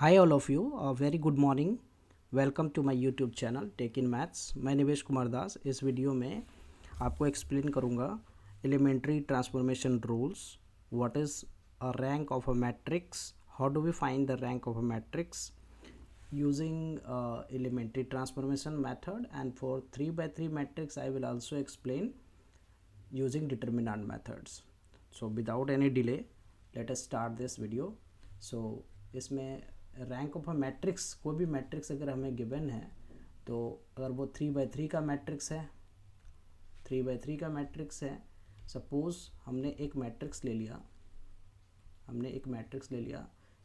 Hi all of you, very good morning. Welcome to my YouTube channel tech in maths. मैं निवेश कुमार दास. इस video में आपको explain करूँगा elementary transformation rules. What is a rank of a matrix, how do we find the rank of a matrix using elementary transformation method, and for 3 by 3 matrix I will also explain using determinant methods. So without any delay, let us start this video. So इसमें rank of a matrix, कोई भी matrix अगर हमें given है तो अगर वो 3 by 3 का मैट्रिक्स है, 3 by 3 का मैट्रिक्स है, सपोज हमने एक मैट्रिक्स ले लिया,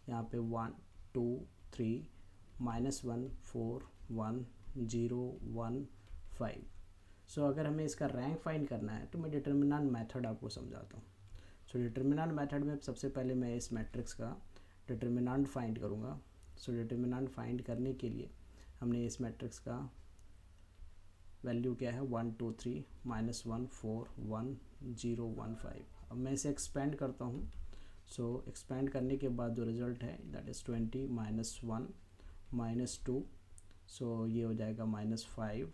यहाँ पे 1 2 3 -1 4 1 0 1 5. सो अगर हमें इसका रैंक फाइंड करना है तो मैं डिटर्मिनेंट मेथड आपको समझाता हूँ. सो डिटर्मिनेंट मेथड में सबसे पहले मैं इस मैट्रिक्स का डिटर्मिनेंट फाइंड करूँगा. सो डिटर्मिनेंट फाइंड करने के लिए हमने इस मैट्रिक्स का वैल्यू क्या है 1 2 3 -1 4 1 0 1 5. अब मैं इसे एक्सपेंड करता हूँ. सो एक्सपेंड करने के बाद जो रिजल्ट है दैट इज़ 20 -1 -2. सो ये हो जाएगा -5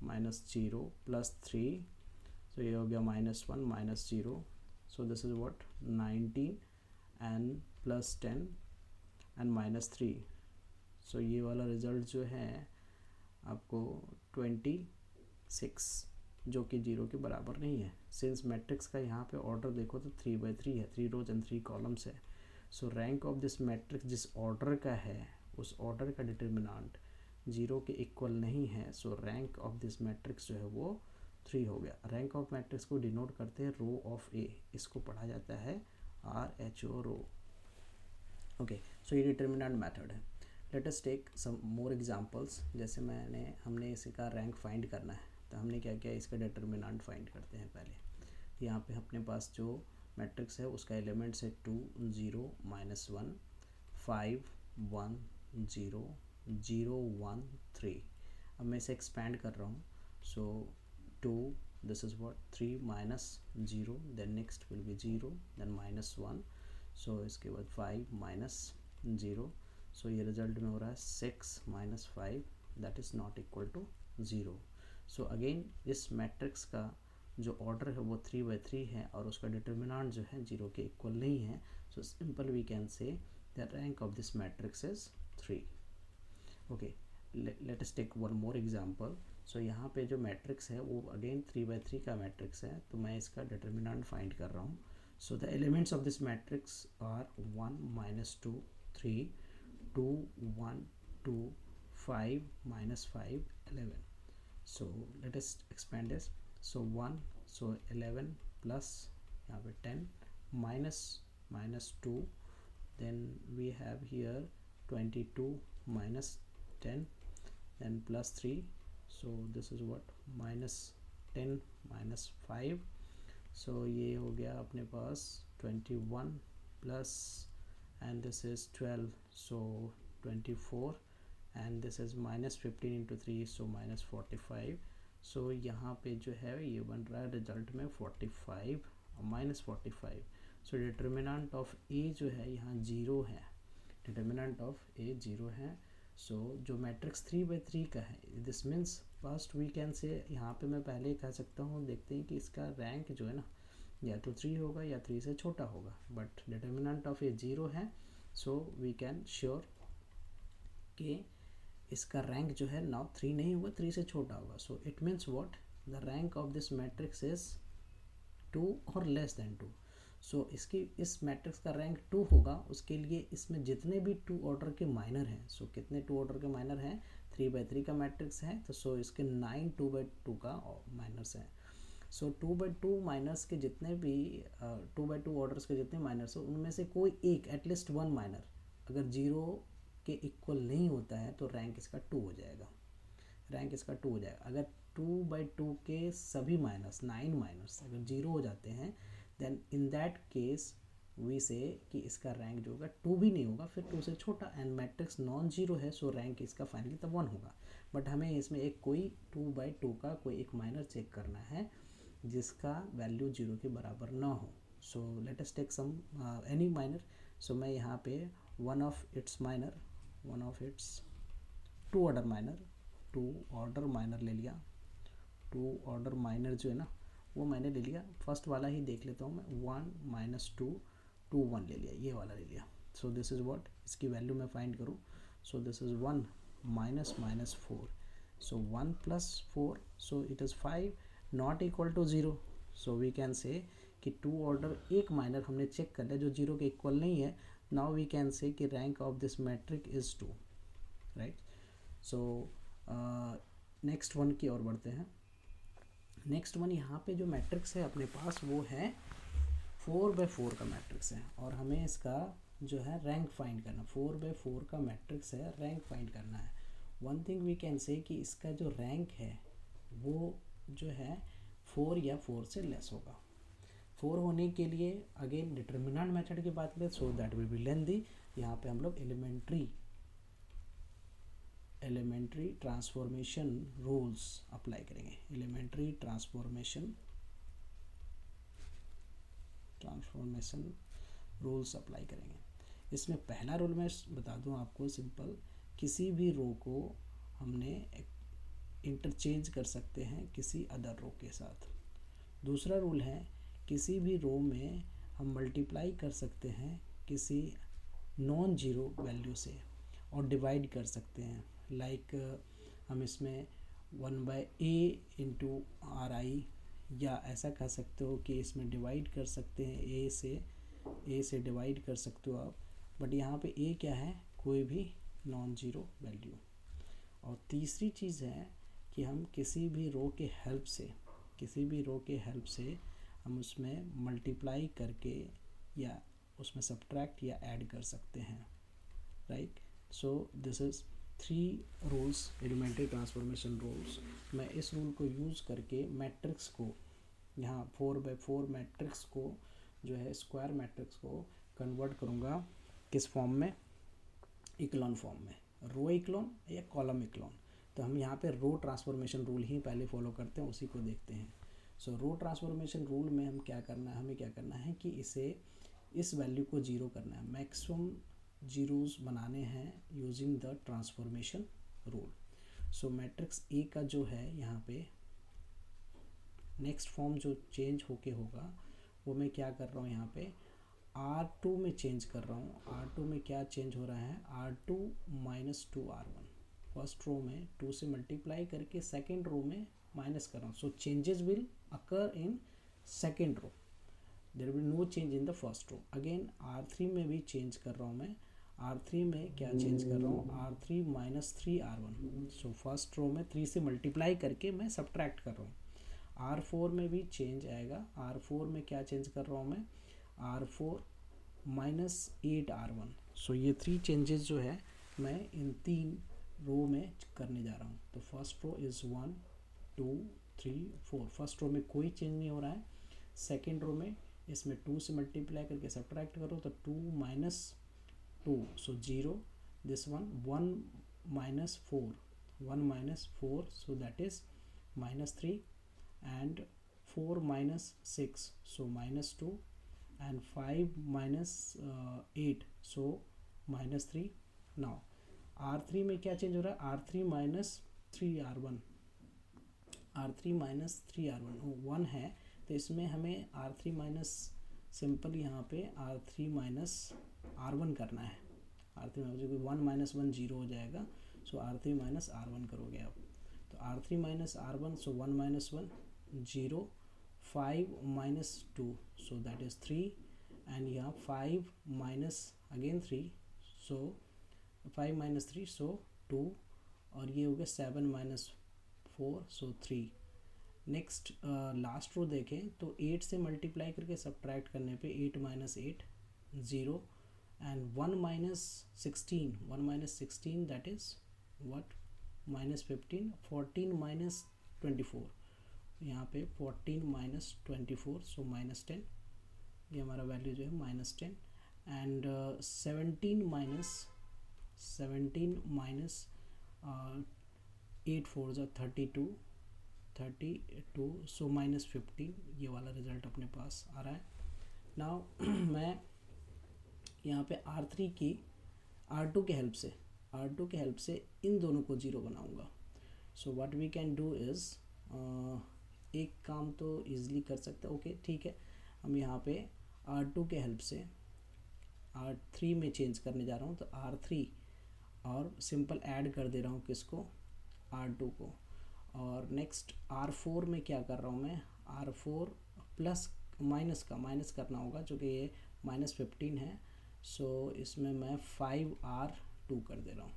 -0 +3. सो ये हो गया -1 -0. सो this is what 19 and +10 and -3. सो ये वाला रिज़ल्ट जो है आपको 26, जो कि 0 के बराबर नहीं है. सिंस मैट्रिक्स का यहाँ पे ऑर्डर देखो तो 3 by 3 है, 3 रोज एंड 3 कॉलम्स है. सो रैंक ऑफ दिस मैट्रिक्स जिस ऑर्डर का है उस ऑर्डर का डिटर्मिनेंट 0 के इक्वल नहीं है. सो रैंक ऑफ दिस मैट्रिक्स जो है वो 3 हो गया. रैंक ऑफ मैट्रिक्स को डिनोट करते हैं रो ऑफ ए. इसको पढ़ा जाता है RHO रो. ओके, सो ये डिटर्मिनेंट मेथड है. Let us take some more examples. जैसे हमने इसका रैंक फाइंड करना है तो हमने क्या किया, इसका डिटर्मिनेंट फाइंड करते हैं पहले. यहाँ पे अपने पास जो मैट्रिक्स है उसका एलिमेंट्स है 2 0 -1 5 1 0 0 1 3. अब मैं इसे एक्सपेंड कर रहा हूँ. So 2, this is what 3 -0, then next will be 0, then -1. So इसके बाद 5 -0. सो ये रिजल्ट में हो रहा है 6 -5, that is not equal to 0. So again इस मैट्रिक्स का जो ऑर्डर है वो 3 by 3 है और उसका डिटर्मिनेंट जो है 0 के इक्वल नहीं है. So simple we can say the rank of this matrix is 3. Okay, let us take one more example. So यहाँ पे जो मैट्रिक्स है वो अगेन 3 by 3 का मैट्रिक्स है, तो मैं इसका डिटर्मिनेंट फाइंड कर रहा हूँ. So the elements of this matrix are 1 -2 3 2 1 2 5 -5 11. So let us expand this. So 1, so 11 plus यहाँ पे 10 -2, then we have here 22 -10, then +3. so this is what -10 -5. सो ये हो गया अपने पास 21 plus and this is 12, so 24, and this is -15 into 3, सो -45. सो यहाँ पे जो है ये बन रहा है रिजल्ट में 45 -45. सो डिटर्मिनेंट ऑफ ए जो है यहाँ 0 है. डिटर्मिनेंट ऑफ ए 0 है. सो जो मैट्रिक्स 3 by 3 का है, this means first we can say, यहाँ पे मैं पहले कह सकता हूँ, देखते हैं कि इसका रैंक जो है ना या तो 3 होगा या 3 से छोटा होगा, बट डिटर्मिनेंट ऑफ ए 0 है. सो वी कैन श्योर कि इसका रैंक जो है नाउ 3 नहीं होगा, 3 से छोटा होगा. So it means what, the rank of this matrix is 2 और लेस देन 2. सो इस मैट्रिक्स का रैंक 2 होगा, उसके लिए इसमें जितने भी 2 ऑर्डर के माइनर हैं. सो कितने 2 ऑर्डर के माइनर हैं, 3 by 3 का मैट्रिक्स है तो सो इसके 9 2 by 2 का माइनर्स हैं. सो 2 by 2 माइनर्स के जितने भी 2 by 2 ऑर्डर्स के जितने माइनर्स हैं उनमें से कोई एक एटलीस्ट 1 माइनर अगर 0 के इक्वल नहीं होता है तो रैंक इसका 2 हो जाएगा. अगर 2 by 2 के सभी माइनर्स 9 माइनर्स अगर 0 हो जाते हैं then in that case we say कि इसका रैंक जो होगा 2 भी नहीं होगा, फिर 2 से छोटा, एंड मैट्रिक्स नॉन जीरो है. सो रैंक इसका फाइनली तब 1 होगा. बट हमें इसमें एक कोई 2 by 2 का कोई एक माइनर चेक करना है जिसका वैल्यू 0 के बराबर ना हो. So let us take some any minor. So मैं यहाँ पे one of its minor one of its two order minor ले लिया, टू ऑर्डर माइनर जो है ना वो मैंने ले लिया। फर्स्ट वाला ही देख लेता हूँ मैं, 1 माइनस 2 2 1 ले लिया, ये वाला ले लिया। सो दिस इज़ व्हाट, इसकी वैल्यू मैं फाइंड करूँ। So this is 1 minus minus 4, so 1 plus 4, so it is 5 not equal to 0। So we can say कि टू ऑर्डर एक माइनर हमने चेक कर लिया जो 0 के इक्वल नहीं है। नाउ वी कैन से कि rank of this matrix is 2, right. So next one की ओर बढ़ते हैं। नेक्स्ट वन, यहाँ पे जो मैट्रिक्स है अपने पास वो है 4/4 का मैट्रिक्स है, और हमें इसका जो है रैंक फाइंड करना। 4/4 का मैट्रिक्स है, रैंक फाइंड करना है। One thing we can say कि इसका जो रैंक है वो जो है 4 या 4 से लेस होगा। 4 होने के लिए अगेन डिटर्मिनेंट मेथड की बात करें, so that will be lengthy. यहाँ पे हम लोग एलिमेंट्री ट्रांसफॉर्मेशन रूल्स अप्लाई करेंगे। एलिमेंट्री ट्रांसफॉर्मेशन रूल्स अप्लाई करेंगे। इसमें पहला रूल मैं बता दूं आपको, सिंपल, किसी भी रो को हमने इंटरचेंज कर सकते हैं किसी अदर रो के साथ। दूसरा रूल है, किसी भी रो में हम मल्टीप्लाई कर सकते हैं किसी नॉन जीरो वैल्यू से और डिवाइड कर सकते हैं। लाइक हम इसमें 1/a इंटू आर आई, या ऐसा कह सकते हो कि इसमें डिवाइड कर सकते हैं ए से डिवाइड कर सकते हो आप। बट यहाँ पे ए क्या है, कोई भी नॉन जीरो वैल्यू। और तीसरी चीज़ है कि हम किसी भी रो के हेल्प से हम उसमें मल्टीप्लाई करके या उसमें सब्ट्रैक्ट या ऐड कर सकते हैं, right. So this is 3 rules, elementary transformation rules. मैं इस रूल को यूज़ करके मैट्रिक्स को, यहाँ 4/4 मैट्रिक्स को जो है, स्क्वायर मैट्रिक्स को कन्वर्ट करूँगा किस फॉर्म में, इक्लॉन फॉर्म में, रो इक्लॉन या कॉलम इक्लॉन। तो हम यहाँ पे रो ट्रांसफॉर्मेशन रूल ही पहले फॉलो करते हैं, उसी को देखते हैं। सो रो ट्रांसफॉर्मेशन रूल में हमें क्या करना है कि इस वैल्यू को जीरो करना है, मैक्सिमम जीरोस बनाने हैं using the transformation rule. So matrix A का जो है यहाँ पे नेक्स्ट फॉर्म जो चेंज होके होगा वो मैं क्या कर रहा हूँ, यहाँ पे R2 में चेंज कर रहा हूँ। R2 में क्या चेंज हो रहा है, R2 minus 2R1। First row में 2 से मल्टीप्लाई करके सेकेंड रो में माइनस कर रहा हूँ। So changes will occur in second row, there will no change in the first row. Again R3 में भी चेंज कर रहा हूँ मैं। R3 में क्या चेंज कर रहा हूँ, R3 minus 3R1। So first row में 3 से मल्टीप्लाई करके मैं सब्ट्रैक्ट कर रहा हूँ। R4 में भी चेंज आएगा। R4 में क्या चेंज कर रहा हूँ मैं, R4 माइनस 8R1। सो ये 3 चेंजेस जो है मैं इन 3 रो में करने जा रहा हूँ। तो first row is 1 2 3 4। First row में कोई चेंज नहीं हो रहा है। सेकेंड रो में इसमें 2 से मल्टीप्लाई करके सब्ट्रैक्ट करो तो 2 minus 2, so 0। This 1 minus 4, so that is minus 3, and 4 minus 6, so minus 2, and 5 minus 8, so minus 3. now R3 में क्या चेंज हो रहा है, R3 minus 3R1, R3 minus 3R1 1 है, तो इसमें हमें R3 माइनस, सिंपल यहाँ पे R3 माइनस R1 करना है। R3 माइनस 1 माइनस 1 0 हो जाएगा। सो R3 माइनस R1 करोगे आप, तो R3 minus R1, so 1 minus 1 0, 5 minus 2, so that is 3, and यहाँ 5 minus again 3, so 5 minus 3, so 2, और ये हो गया 7 minus 4, so 3। Next last row देखें तो 8 से मल्टीप्लाई करके सब्ट्रैक्ट करने पे 8 minus 8 0, and 1 minus 16 that is what, minus 15, 14 minus 24, यहाँ पे 14 माइनस 24, सो माइनस 10, ये हमारा वैल्यू जो है माइनस 10। एंड 17 माइनस 8 4 जो 32, सो माइनस 15, ये वाला रिजल्ट अपने पास आ रहा है। नाउ मैं यहाँ पे R2 की हेल्प से R2 के हेल्प से इन दोनों को ज़ीरो बनाऊंगा। So what we can do is, एक काम तो ईज़िली कर सकते हैं। ओके ठीक है, हम यहाँ पे R2 के हेल्प से R3 में चेंज करने जा रहा हूँ, तो R3 और सिंपल ऐड कर दे रहा हूँ किसको, R2 को। और नेक्स्ट R4 में क्या कर रहा हूँ मैं, R4 प्लस माइनस करना होगा, चूँकि ये -15 है। सो इसमें मैं 5R2 कर दे रहा हूँ।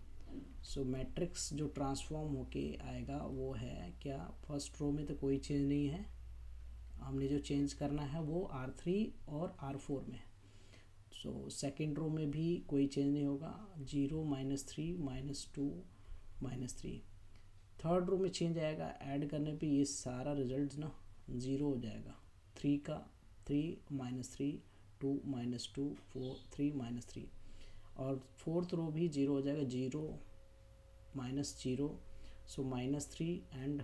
सो मैट्रिक्स जो ट्रांसफॉर्म होके आएगा वो है क्या, फर्स्ट रो में तो कोई चेंज नहीं है, हमने जो चेंज करना है वो R3 और R4 में। सो सेकेंड रो में भी कोई चेंज नहीं होगा, 0 -3 -2 -3। थर्ड रो में चेंज आएगा, ऐड करने पे ये सारा रिजल्ट ना ज़ीरो हो जाएगा। 3 का 3 -3 2 -2 4 3 -3। और फोर्थ रो भी ज़ीरो हो जाएगा, 0 -0। सो -3 एंड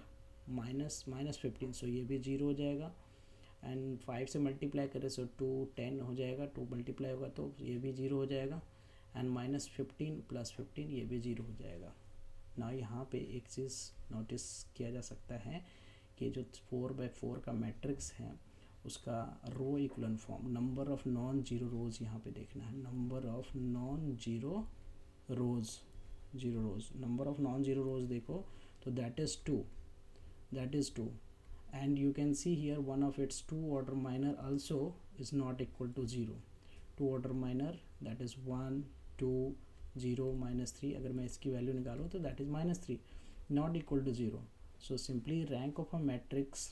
-15, सो ये भी ज़ीरो हो जाएगा। एंड 5 से मल्टीप्लाई करें सो 2 10 हो जाएगा, 2 मल्टीप्लाई होगा तो ये भी ज़ीरो हो जाएगा। एंड -15 + 15 ये भी ज़ीरो हो जाएगा ना। यहाँ पे एक चीज़ नोटिस किया जा सकता है कि जो 4/4 का मैट्रिक्स है उसका row echelon form, number of non zero rows यहाँ पे देखना है, number of non zero rows, number of non zero rows देखो तो that is 2 and you can see here one of its 2 order minor also is not equal to 0। 2 order minor that is 1 2 0 -3, अगर मैं इसकी value निकालूँ तो that is -3, not equal to 0। so simply rank of a matrix,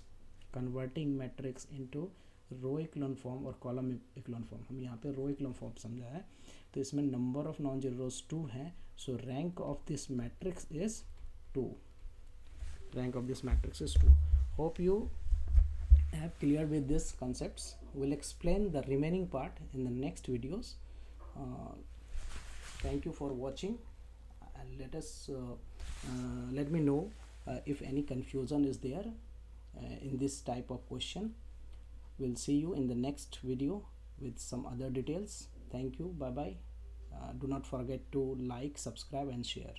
converting matrix into row echelon form और column echelon form, हम यहाँ पे रो echelon form समझा है। तो इसमें नंबर ऑफ नॉन जीरो रोज 2 है, सो rank of this matrix is 2। rank of this matrix is 2। hope you have cleared with this concepts। we'll explain the remaining part in the next videos। thank you for watching and let me know if any confusion is there in this type of question। we'll see you in the next video with some other details। thank you, bye bye। do not forget to like, subscribe and share।